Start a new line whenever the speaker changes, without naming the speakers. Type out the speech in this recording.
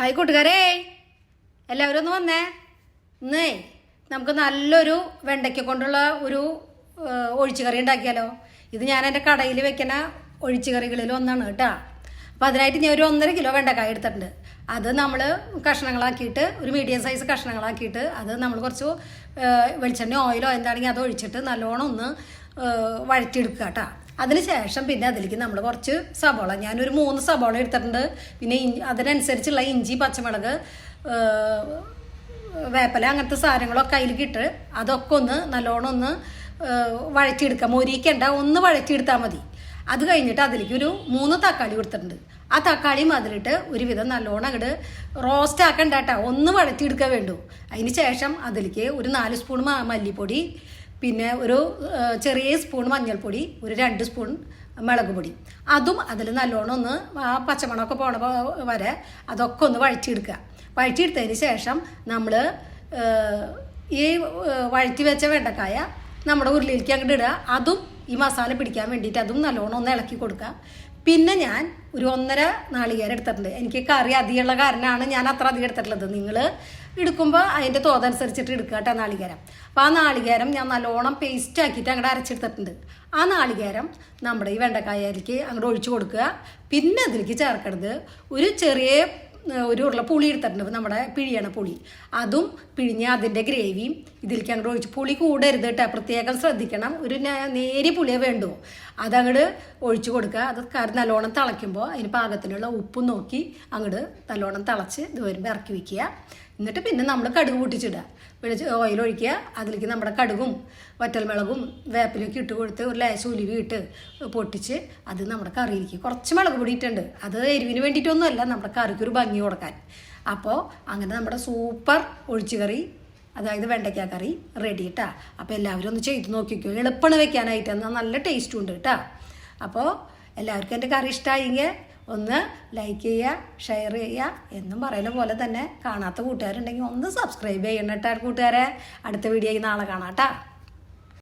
Hi കൂട്ടുകാരേ, എല്ലാവരും ഒന്ന് വന്നേ. ഇന്നേ നമുക്ക് നല്ലൊരു വെണ്ടയ്ക്ക കൊണ്ടുള്ള ഒരു ഒഴിച്ചുകറി ഉണ്ടാക്കിയാലോ. ഇത് ഞാൻ എൻ്റെ കടയിൽ വെക്കുന്ന ഒഴിച്ചുകറികളിൽ ഒന്നാണ് കേട്ടോ. അപ്പോൾ അതിനായിട്ട് ഞാൻ ഒരു 1.5 കിലോ വെണ്ടക്കായ എടുത്തിട്ടുണ്ട്. അത് നമ്മൾ കഷ്ണങ്ങളാക്കിയിട്ട് ഒരു മീഡിയം സൈസ് കഷ്ണങ്ങളാക്കിയിട്ട് അത് നമ്മൾ കുറച്ച് വെളിച്ചെണ്ണ ഓയിലോ എന്താണെങ്കിൽ അത് ഒഴിച്ചിട്ട് നല്ലോണം ഒന്ന് വഴറ്റിയെടുക്കുക കേട്ടോ. അതിനുശേഷം പിന്നെ അതിലേക്ക് നമ്മൾ കുറച്ച് സബോള, ഞാനൊരു 3 സബോള എടുത്തിട്ടുണ്ട്. പിന്നെ അതിനനുസരിച്ചുള്ള ഇഞ്ചി, പച്ചമുളക്, വേപ്പില അങ്ങനത്തെ സാധനങ്ങളൊക്കെ അതിലേക്ക് ഇട്ട് അതൊക്കെ ഒന്ന് നല്ലോണം ഒന്ന് വഴറ്റിയെടുക്കാം. മൊരിക്കണ്ട, ഒന്ന് വഴറ്റിയെടുത്താൽ മതി. അത് കഴിഞ്ഞിട്ട് അതിലേക്ക് ഒരു 3 തക്കാളി കൊടുത്തിട്ടുണ്ട്. ആ തക്കാളിയും അതിലിട്ട് ഒരുവിധം നല്ലോണം അങ്ങോട്ട് റോസ്റ്റ് ആക്കണ്ട കേട്ടോ, ഒന്ന് വഴറ്റിയെടുക്കാൻ വേണ്ടു. അതിന് ശേഷം അതിലേക്ക് ഒരു 4 സ്പൂൺ മല്ലിപ്പൊടി, പിന്നെ ഒരു ചെറിയ സ്പൂൺ മഞ്ഞൾപ്പൊടി, ഒരു 2 സ്പൂൺ മുളക് പൊടി, അതും അതിൽ നല്ലോണം ഒന്ന് ആ പച്ചമണമൊക്കെ പോണ വരെ അതൊക്കെ ഒന്ന് വഴറ്റിയെടുക്കുക. വഴറ്റിയെടുത്തതിന് ശേഷം നമ്മൾ ഈ വഴറ്റി വെച്ച വെണ്ടക്കായ നമ്മുടെ ഉരുളിയിലേക്ക് അങ്ങോട്ട് ഇടുക. അതും ഈ മസാല പിടിക്കാൻ വേണ്ടിയിട്ട് അതും നല്ലോണം ഒന്ന് ഇളക്കി കൊടുക്കുക. പിന്നെ ഞാൻ ഒരു 1.5 നാളികേരം എടുത്തിട്ടുണ്ട്. എനിക്ക് കറി അധികമുള്ള കാരണമാണ് ഞാൻ അത്ര അധികം എടുത്തിട്ടുള്ളത്. നിങ്ങൾ എടുക്കുമ്പോൾ അതിൻ്റെ തോതനുസരിച്ചിട്ട് എടുക്കുക കേട്ടോ നാളികേരം. അപ്പോൾ ആ നാളികേരം ഞാൻ നല്ലോണം പേസ്റ്റ് ആക്കിയിട്ട് അങ്ങോട്ട് അരച്ചെടുത്തിട്ടുണ്ട്. ആ നാളികേരം നമ്മുടെ ഈ വെണ്ടക്കായയിലേക്ക് അങ്ങോട്ട് ഒഴിച്ചു കൊടുക്കുക. പിന്നെ അതിലേക്ക് ചേർക്കണത് ഒരു ഉരുള പുളി എടുത്തിട്ടുണ്ട്, നമ്മുടെ പിഴിയണ പുളി. അതും പിഴിഞ്ഞ് അതിൻ്റെ ഗ്രേവിയും ഇതിലേക്ക് അങ്ങോട്ട് ഒഴിച്ച്, പുളി കൂടരുത് കേട്ടോ, പ്രത്യേകം ശ്രദ്ധിക്കണം. ഒരു നേരിയ പുളിയേ വേണ്ടു. അതങ്ങോട്ട് ഒഴിച്ചു കൊടുക്കുക. അത് നല്ലോണം തിളയ്ക്കുമ്പോൾ അതിന് പാകത്തിനുള്ള ഉപ്പും നോക്കി അങ്ങോട്ട് നല്ലോണം തിളച്ച് ഇത് വരുമ്പോൾ ഇറക്കി വയ്ക്കുക. എന്നിട്ട് പിന്നെ നമ്മൾ കടുക് പൊട്ടിച്ചിടുക. ഓയിൽ ഒഴിക്കുക. അതിലേക്ക് നമ്മുടെ കടുകും വറ്റൽമുളകും വേപ്പിലൊക്കെ ഇട്ട് കൊടുത്ത് ഒരു ലേശം ഉലുവി ഇട്ട് പൊട്ടിച്ച് അത് നമ്മുടെ കറിയിലേക്ക് കുറച്ച് മുളക് പൊടി ഇട്ടുണ്ട്. അത് എരിവിന് വേണ്ടിയിട്ടൊന്നുമല്ല, നമ്മുടെ കറിക്ക് ഒരു ഭംഗി കൊടുക്കാൻ. അപ്പോൾ അങ്ങനെ നമ്മുടെ സൂപ്പർ ഒഴിച്ചുകറി, അതായത് വെണ്ടയ്ക്ക കറി റെഡി കേട്ടോ. അപ്പോൾ എല്ലാവരും ഒന്ന് ചെയ്ത് നോക്കിക്കോ, എളുപ്പമാണ് വെക്കാനായിട്ട്, എന്നാൽ നല്ല ടേസ്റ്റും ഉണ്ട് കേട്ടോ. അപ്പോൾ എല്ലാവർക്കും എൻ്റെ കറി ഇഷ്ടമായെങ്കിൽ ഒന്ന് ലൈക്ക് ചെയ്യുക, ഷെയർ ചെയ്യുക. എന്നും പറയുന്ന പോലെ തന്നെ കാണാത്ത കൂട്ടുകാരുണ്ടെങ്കിൽ ഒന്ന് സബ്സ്ക്രൈബ് ചെയ്യണം കേട്ടോ കൂട്ടുകാരെ. അടുത്ത വീഡിയോയിൽ നാളെ കാണാം കേട്ടോ.